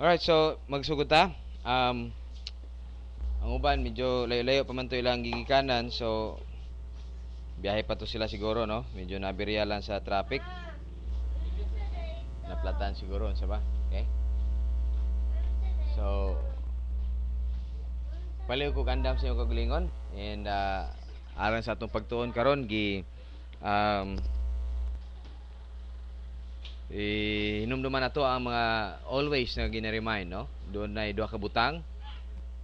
Alright, so magsugod ta. Ang uban medyo layo-layo pa man to ilang gigikanan, so biyahe pa to sila siguro, no? Medyo nabirya lang sa traffic. Naplatan siguro sa ba? Okay? So paliw ko gandam sa inyong kagalingon and aron sa atong pagtuon karon um hinumduman nato ang mga always na gina-remind, no? Doon na duha ka butang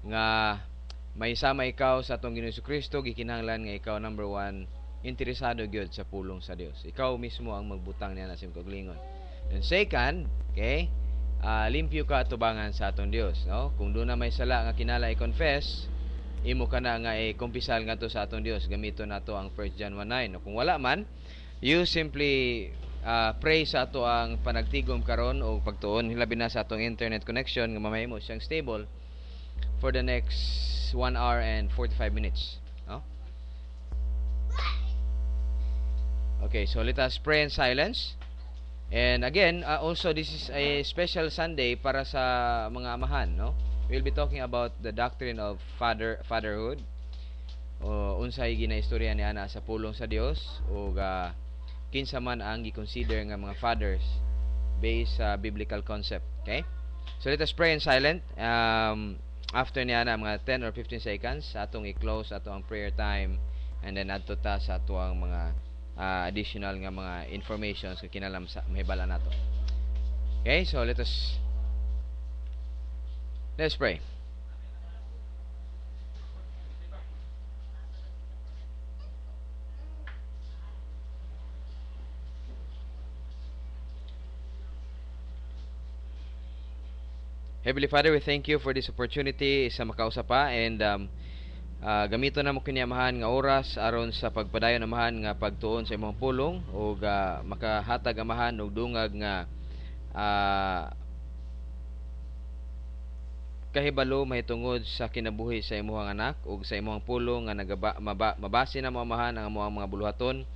nga may sama ikaw sa atong Ginoong Kristo, gikinahanglan nga ikaw number one interesado gyud sa pulong sa Dios. Ikaw mismo ang magbutang niya na sa kagalingon. And second, okay? Limpyo ka atubangan sa atong Dios, no? Kung doon na may sala nga kinala i-confess, imo ka na nga kumpisal nga to sa atong Dios, gamiton nato ang 1 John 1:9. No? Kung wala man, you simply pray sa ato ang panagtigom karon o pagtuon hilabi na sa atong internet connection nga mamahimo siyang stable for the next 1 hour and 45 minutes, no? Okay, so let us pray in silence. And again, also this is a special Sunday para sa mga amahan, no? We'll be talking about the doctrine of fatherhood. O unsay ginaistorya ni ana sa pulong sa Dios o kinsa man ang gi-consider nga mga fathers based sa biblical concept, okay? So let us pray in silent. After niya na mga 10 or 15 seconds atong i-close ato ang prayer time, and then adto ta sa ato ang mga additional nga mga informations nga kinalam sa mahibala nato. Okay, so let's pray. Heavenly Father, we thank you for this opportunity sa makausap pa, and gamito na mo kini amahan nga oras aron sa pagpadayon amahan nga pagtuon sa imong pulong o makahatag amahan og dungag nga kahibalo mahitungod sa kinabuhi sa imong anak ug sa imong pulong nga mabase na mo amahan ang among mga buluhaton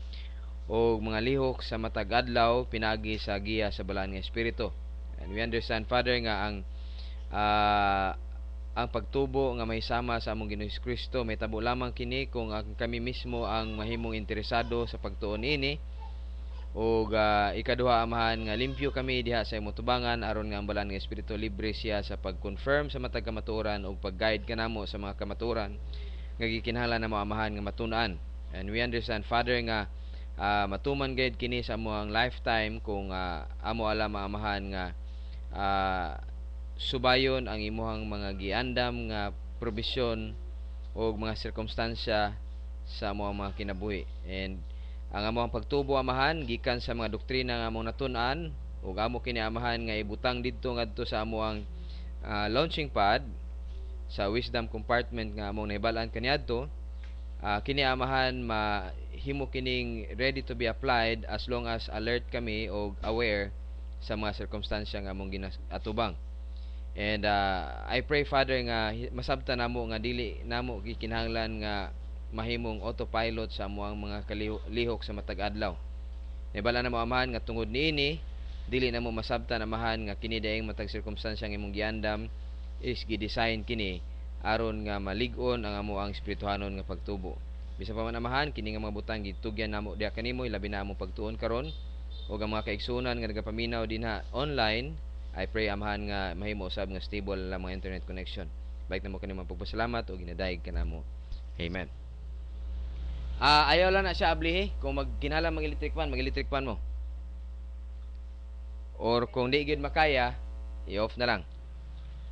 o mga lihok sa matag adlaw pinagi sa giya sa balaan nga espiritu. And we understand, Father, nga ang pagtubo nga may sama sa among Ginoong Kristo may tabo lamang kini kung kami mismo ang mahimong interesado sa pagtuon ini, o ikaduha amahan nga limpyo kami diha sa imong tubangan aron nga ang balaan nga espiritu libre siya sa pag-confirm sa matag kamatuoran o pag-guide kanamo sa mga kamatuoran nga gikinahanglan namo amahan nga matun-an. And we understand, Father, nga matuman gayud kini sa among lifetime kung amo alam amahan nga subayon ang imuhang mga giandam nga probisyon o mga sirkumstansya sa mga kinabuhi. And ang among pagtubo amahan gikan sa mga doktrina nga among natun-an ug amo kini amahan nga ibutang didto ngadto sa among launching pad sa wisdom compartment nga among nahibalaan kaniadto. Kini amahan mahimo kining ready to be applied as long as alert kami o aware sa mga sirkumstansya nga among ginatubang. And I pray, Father, nga masabtan namo nga dili namo gikinahanglan nga mahimong autopilot sa amuang mga lihok sa matag adlaw. Nibala namo amahan nga tungod niini dili namo masabtan amahan nga kini daing matag sirkumstansya nga imong giandam is gi-design kini aron nga malig-on ang amuang espirituhanon nga pagtubo. Bisa pa man amahan kini nga mga butang gitugyan namo diha kanimo labi na among pagtuon karon ug ang mga kaigsunan nga nagapaminaw dinha online. I pray amahan nga mahimo usab nga stable lang mga internet connection. Balik na mo kanimo pagpasalamat o ginadayeg kanamo. Amen. Ayaw lang na siya ablihi kung magkinala mag-electric fan mo. Or kung di gid makaya, i-off na lang.